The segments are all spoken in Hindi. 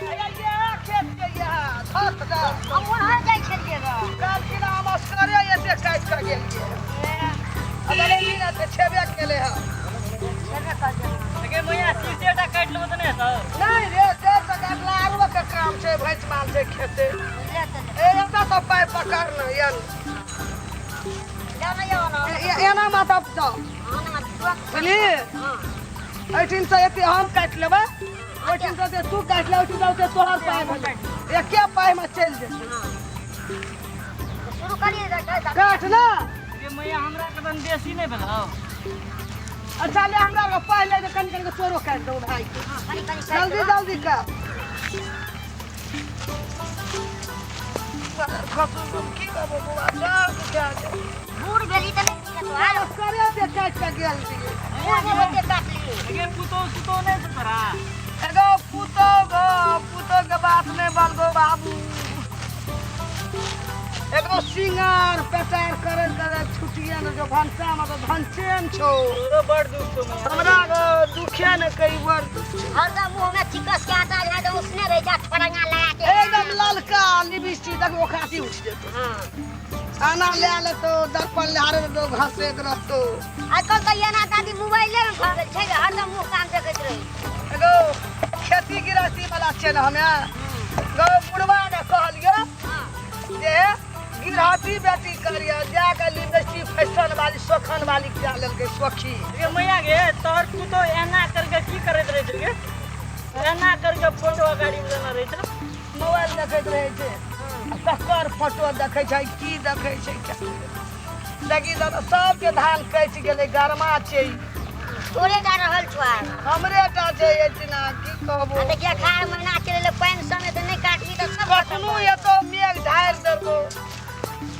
खेत के यहाँ धत का हम वहां जाई छलिएगा काल की नाम अस्करे ऐसे काट कर गेलिए अगले दिन ते छेबे केले ह छेबे कर दे लगे मैया सीसेटा काट लो त नहीं सर नहीं रे ते तक लागो के काम से भैंस माल से खेते ए एता तो पाइ पकड़ न यन जाना जाओ ना एना माता तो आना मत बुझली ऐठिन से एते हम काट लेबे ओठिन से तू काट ले ओठिन से तोहर पाइ भले एके पाइ में चल जेते शुरू करिए काट ना ये मैया हमरा के तन देसी नहीं बताओ अच्छा ले हमरा को पहले जे कन कन के तोरो काट दो भाई जल्दी जल्दी का की बाबू बुआ जा बूढ़ गेली त नहीं तो आलो करे दे काट के गेल दिए वो होते काट लिए लगे पुतो नहीं सरा एगो पुतो के बात में बलगो बाबू एगो सिंगार पेटार करे छुटिया न जो भंसा में तो भंसेन छो तो बड़ दुख तो मैया हमरा को दुखिया न कई बार हरदम मुंह में चिकस के आता है तो उसने रह जा फड़ंगा लगा के एकदम ललका लिपस्टिक तक वो खाती उठ जेतो हां खाना ले आले तो दर्पण ले हारे तो घसे के रहतो आजकल तो ये ना दादी मोबाइल में भाग गई छै हरदम मुंह काम देखैत रही एगो खेती गिरहती वाला छै न हमे गो बुढ़वा ने कहलियो हां जे गिरहती बेटी करिया जाके लिपस्टिक फैशन वाली सोखन वाली क्या लेलके सोखी ये मैया गे तोहर पुतो एना करके की करत रहे छे एना करके फोटो गाड़ी में लेना रहे छे मोबाइल देखैत रहे छै ककर फोटो देखै छै की देखै छै लगी दादा सबके धान कटि गेलै गरमा छै तोरे जा रहल छुआ हमरे टा छै एतना की कहबो देखिए खार महीना चले पानी समय तो नहीं काटबी तो सब कखनो एतो मेघ ढारि देबो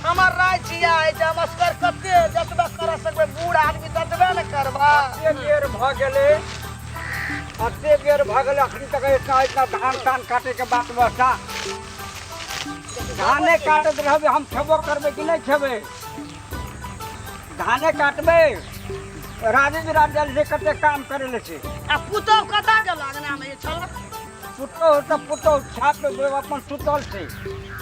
हमर राय छिया है जे मस्कर कते जतबे कर सकबे बूढ़ आदमी ततबे न करबा अते बेर भ गेले अखनी तक इतना धान तान काटे के बात बता धाने काटत रहबे हम खेबो करबे कि नहीं खेबे धाने काटबे राजे बिराज से कते काम करे ले छे आ पुतो कता के लागना में छल पुतो छाप अपन सुतल छे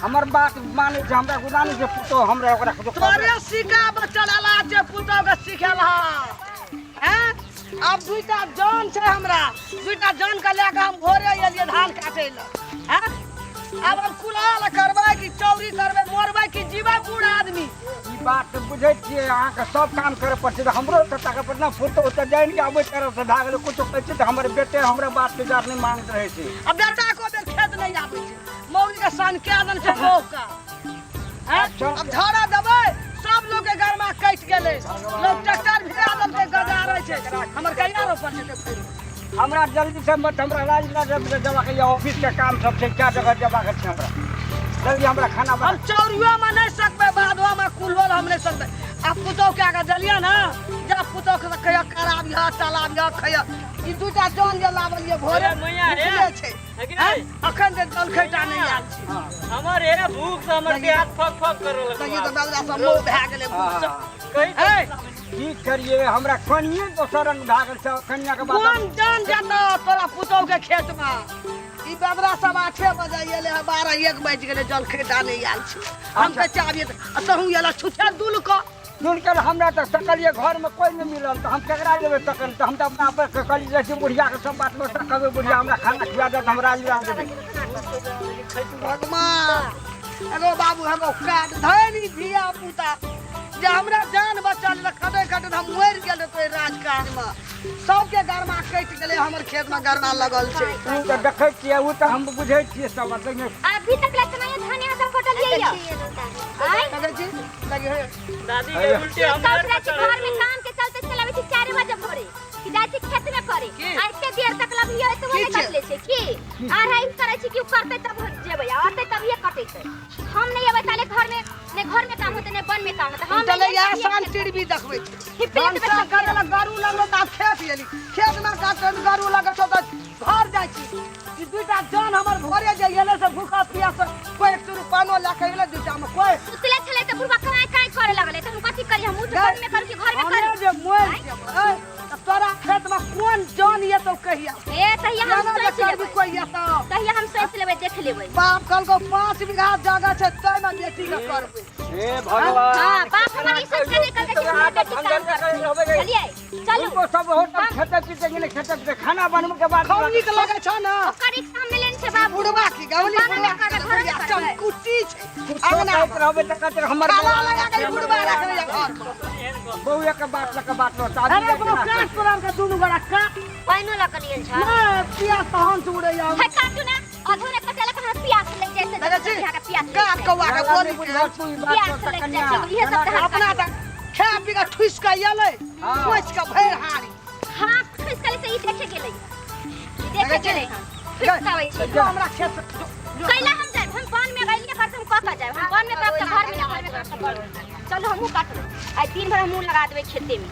हमर बात माने छे हमरा गुदानी से पुतो हमरा ओकरा तोरे सिका बचड़ला जे पुतो के सिखेला हैं अब दुईटा जान छै हमरा दुईटा जान के लेके हम भोरे एलिए धान काटे ल हैं अब हम कुलाल करबै कि चौरी करबै मोरबै कि जीवा बूढ़ आदमी ई बात बुझै छियै अहाँ के सब काम करे पड़ते हमरो त ताके पर ना पुतो त जान के आबै तरफ से भागले कुछ कहै छै त हमर बेटे हमरा बात के जार नहीं मानत रहे छै अब बेटा को बेर खेत नहीं आबै छै मौगी के सन के दन छै मौका हैं अब झड़ा देबै सब लोग के घर में कट गेले लोग ट्रैक्टर भिड़ा दल के गदारै छै हमर कहिया रोपल जेतै फिर हमरा जल्दी से मत हमरा राजनगर जमा के ऑफिस के काम सब छै क्या जगह जमा के छै हमरा जल्दी हमरा खाना हम चौरियो में नहीं सकबे बादवा में कुलवल हम नहीं सकबे अब पुतो के आगे जलिया ना जब पुतो के खया कराबी हा चलाबी हा खया ई दूटा जान जे लावलिए भोरे अरे मैया रे छै है अखन जे जलखैटा नहीं आल छै हमर हे भूख से हमर के हाथ फक फक करे तो लगे ये तो बगला सब मोह भए गेलै भूख कहि की करिए हमरा कनिए दोसर रंग भागल छै कन्या के बात कोन जान जेतो तोरा पुतो के खेत में ई बगरा सब 8 बजे एले 12-1 बज गेलै जलखैटा नहीं आल छै हम के चाबिए तहू एला छुछा दुल को सुनकर हमरा त सकलिए घर में कोई नहीं मिलल त हम केकरा लेबे तकन त हम त अपना पर सकली जैसे बुढ़िया के सब बात में सकबे बुढ़िया हमरा खाना खिया दे हमरा लिया देबे भगवान एगो बाबू हमरो काट धनी धिया पुता जे हमरा जान बचल खटे खटे हम मर गेल तो राजकाज में सबके गरमा कटि गेलै हमर खेत में गरमा लगल छै तू त देखै छियै उ त हम बुझै छियै सब मतलब अभी तक लगता नहीं धान यहाँ तक कटल लिया आई लगे छी लगे हे दादी के उल्टे हमरा घर में काम के चलते चलावे छी 4 बजे भोरे कि जाय छी खेत में करे आ एते देर तक लगियो तो नहीं कटले छै की आ रही करे छी कि करते तब जेबै आते तब ये कटेतै हम नहीं आबै ताले घर में काम होते ने वन में काम होते हम चले या आसान टीवी देखबै छी भंसा करला गरू लगलो त खेत एली खेत में काटन गरू लगत त घर जाय छी ई दुटा जान हमर भोरे जे एले से भूखा प्यास कोई 100 रुपया नो लेके एले दुटा में कोई सुतले छले त बुढ़वा काय करे लगले त हम कथि करी हम घर में करू कि घर में हमरे जे मोल छै तोरा खेत में कोन जान ये तो कहिया ए तहिया हम कोई ये तो तहिया हम सोच लेबै बाप कल को 5 बीघा जगह छै तै में बेटी का करबै हे भगवान हां बाप हमारी सोच के नहीं करते कि हमारी बेटी काम करे चलिए चलो उनको सब होटल खेते पीते गेले खेते पीते खाना बनबै के बाद खौनी के लगे छ ना ओकर एग्जाम में लेन छै बाबू बुढ़वा की गावली बुढ़वा कर घर में चल करबै कुट्टी छै अंगना रहबे त कते हमर काला लगा के बुढ़वा रखले घर बौआ के बात लो अरे अपनो काट पर के दुनु बड़ा काट पाइनो लकनियन छ ना पिया तहन से उड़े जाओ है काटू ना अधूरे कटेला के प्यास लग जाए लगे से छी यहाँ का प्यास काट कौआ के बोली बुझा तू ई बात प्यास तो लग कन्या जाए ये सब अपना तक खा पी के ठुस के आले सोच के भैर हारी हां फिसकले से ई देखे गेलै ई देखे गेलै हम फिसकावे छी जो हमरा खेत कैला हम जाए हम पान में गइल के करते हम कत जाए हम पान में करब त घर में करब चलो हमहु काट ले आई दिन भर हमहु लगा देबै खेते में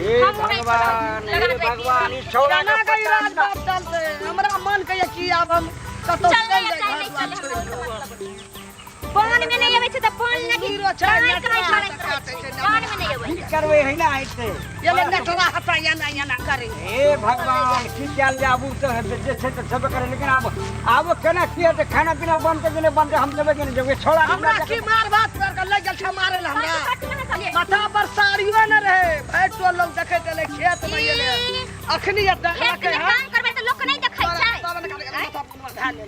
हे भगवान ई छौड़ा ना गई राज बाप चलते हमरा मन कहिए कि अब हम कतो चल जाए पान में नहीं आवे छै त पान लगी हीरो छै पान में नहीं आवे की करबै है ना ऐसे ये ले नटरा हटा या ना करे हे भगवान की क्या ले आबू तो जे छै त सब करे लेकिन अब केना किए त खाना पीना बनते जने बनते हम सब जने जब छोड़ा हमरा की मार भात कर के ले गेल छ मारे ला हमरा काट में चलिए माथा पर साड़ियो न रहे भाई तो लोग देखे चले खेत में ये ले अखनी ये खेत में काम करबे त लोग नहीं देखै छै तब न करे माथा पर धा ले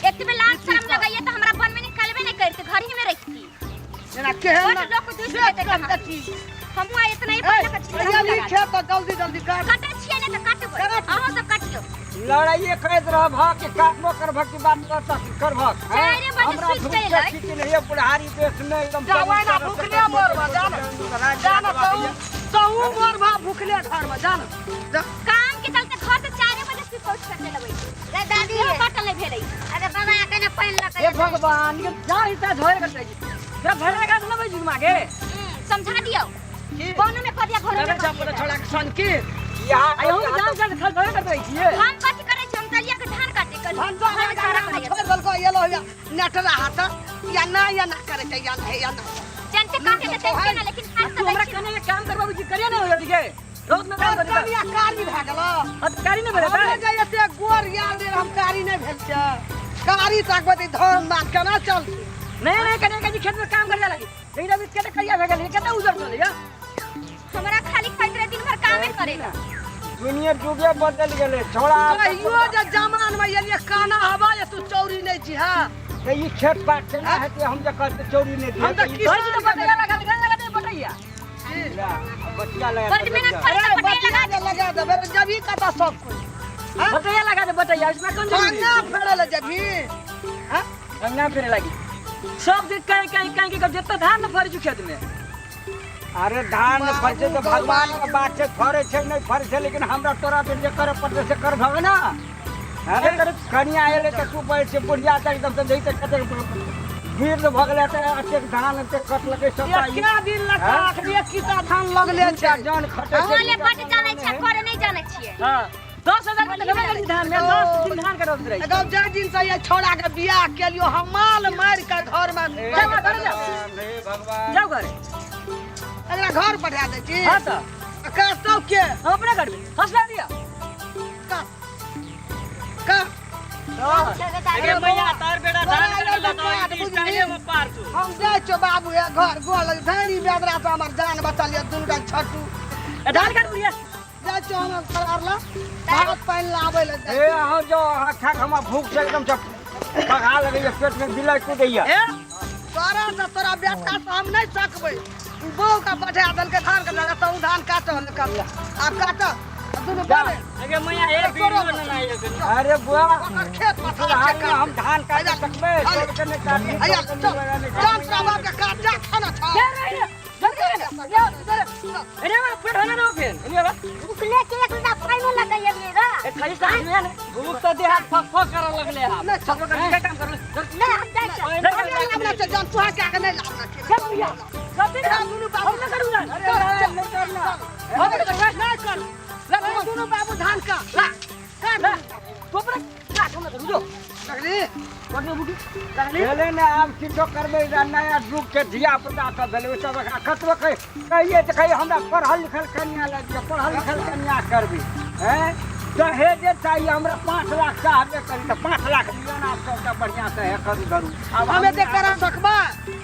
एक में लाज शर्म लगाइए तो हमरा बन में निकलबे नहीं करते घर ही में रखती जना केहन बट लोग दूर से देखे हम हुआ इतना ही पहले कच्ची ये खेत तो जल्दी काट काटे छिए ने तो काटबो अहो सब काटियो लड़ाई कहत रह भ के काटबो करब की बात करब चारे बजे स्विच कैले की नहीं बुढ़ारी देश में एकदम जवाना भूखले मरबा जाना तो मरबा भूखले घर में जाना काम के चलते घर से 4 बजे से पहुंच करने लगई रे दादी ये काटले भेलै अरे बाबा या कने पैन लगा हे भगवान ये जा हिता धोए करते जी जरा भरे का न जी मागे समझा दियो कोनो में कदिया घर में जब छोड़ा के सन की यहां आयो जान खल धोए करते छिए हम कथि करे छी हम तलिया के धान काटे कर हम तो छोड़ दल को ये लो नटरा हाथ या ना करे छै या ना जनते काटे देते छै ना लेकिन हाथ तू हमरा कने के काम करबाबू जी करिया ना हो दिखे रोज में काम करबा करिया कारी भ गेल अधिकारी ने भेले हमरा जे एते गोर याद रे हम कारी नहीं भेल छ कारी ताकबे धन बात केना चल नहीं कने के जी खेत में काम करे लगी लेकिन अभी केते करिया भ गेल केते उजर चले या हमरा खाली खाइत रहे दिन भर कामे करेगा दुनिया जुगे बदल गेले छोड़ा कहियो जे जमान में ये काना हवा ये तू चौरी नहीं छी हां तो ये खेत पाट से ना है कि हम जे करते चोरी नहीं हम तो दिए तो बटैया लगा दे बटैया बच्चा लगा बड़ मेहनत अरे करे बटिया लगा देबे तो जब ही कता सब कुछ हां बटैया लगा दे बटैया इसमें कौन जरूरी काना फेरल जब ही हां अंगना फेरे लगी सब दिन कहीं के जत्ता धान न फरे खेत में अरे धान फरसे तो भगवान के बात से फरे छै नहीं फरे छै लेकिन हमरा तोरा पे जे करे पड़ते से कर भग ना अरे कनिया आएले त तू बैठ से बुढ़िया त एकदम से देई त कते भीड़ तो भगले त अटे धान ते कट लगे सब क्या दिन लगा आखिर किता धान लगले छै जान खटे हमले बट जाने छै करे नहीं जाने छिए हां 10,000 के देबे करी धान में 10 दिन धान के रोज रही एकदम जय दिन से ये छोड़ा के बियाह के लियो हम माल मार के घर में जाओ घर जा हे भगवान जाओ घर अगला घर पठा दे छी हां तो काटो के हम अपने घर में हंसला दिया का अरे मैया तार बेटा धान कर लगा स्टाइले में पार तू हम जाय छो बाबू ये घर गोल धानी बेदरा तो हमर जान बचल ये दुनू छटू धान कर बुढ़िया जाय छो हम करला भात पानी लावे ले ए हम जो खा खमा भूख से एकदम सब पगा लगे पेट में बिलाई कूदैया ए तोरा से तोरा बेटा तो हम नहीं सकबै तू बो का बैठा दल के धान के लगा तो धान काटो कर अब काटो दुनू बोले अरे मैया एक वीडियो न आइए अरे बुआ खेत में हम धान काट सकबे छोड़ के नहीं काटी अया जान का बाप का काट जा खाना खा अरे वाला पेट होना ना फिर अरे वाला उकले के एक ना पाइनो लगाइए मेरा ए खाली साथ में ना भूख तो देह हाथ फक फक कर लगले हम नहीं सब का काम कर नहीं हम जाए छ अपना से जान तू क्या के नहीं लाना सब भैया सब दिन दुनु बाबू ना करू ना अरे नहीं करना हम नहीं कर ला दोनों बाबू धान का ला कर तो पर का हम करू जो लगली करने बुटी पहले ने आम किछो करबे नया जुग के धिया पुता सब भेले सब खतबे कहिए त कहिए हमरा पढ़ल लिखल कन्या लग पढ़ल लिखल कन्या करबी हैं दहेजे चाहिए हमरा 5 लाख चाहबे करी तो 5 लाख दियो ना आप सबका बढ़िया से है करू धरू अब हमें देख करा सकबा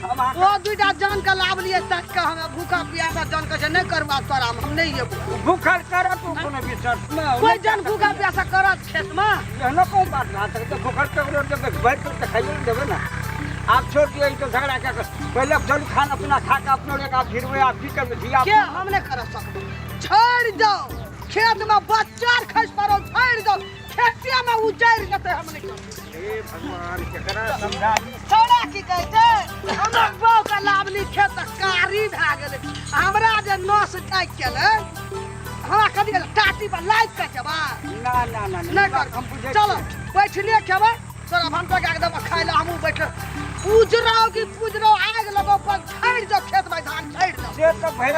हम वो दुईटा जान का लाभ लिए तक का हमें भूखा प्यासा जान का नहीं करवा तोरा हम नहीं ये भूखल कर तू कोनो विश्वास में कोई जन भूखा प्यासा करत खेत में यहनो कोई बात ना तो भूखल के जब बैठ कर खाइए देबे ना आप छोड़ दिए तो झगड़ा क्या कर पहले चलो खाना पीना खा के अपने लोग आप फिर आप की कर दिया के हम नहीं कर सकते छोड़ जाओ खेत में बच्चा खस पड़ो छोड़ जाओ खेतिया में उजड़ जते हम नहीं कर हे भगवान केकरा समझा छोड़ा की कहते हमरा बाव का लाभली खेत कारी भ गेले हमरा जे नस टाइक केले हमरा कदी टाटी पर लाइट के जबा ना ना ना नहीं कर हम बुझे चलो बैठने खेबे तोरा भंटा के एकदम खाइ ले हमहू बैठ पूजराओ की पूजराओ आग लगो पर छाड़ जाओ खेत में धान छाड़ जाओ से तो भैर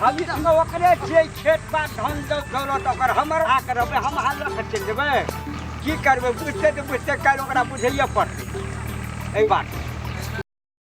भविष्य में ओकरे छियै खेत बात धन दौलत ओकर हमर आ करबे हम हाल रख चल जेबै की करबै बुझते तो बुझते काल ओकरा बुझैया पड़तै एहि बात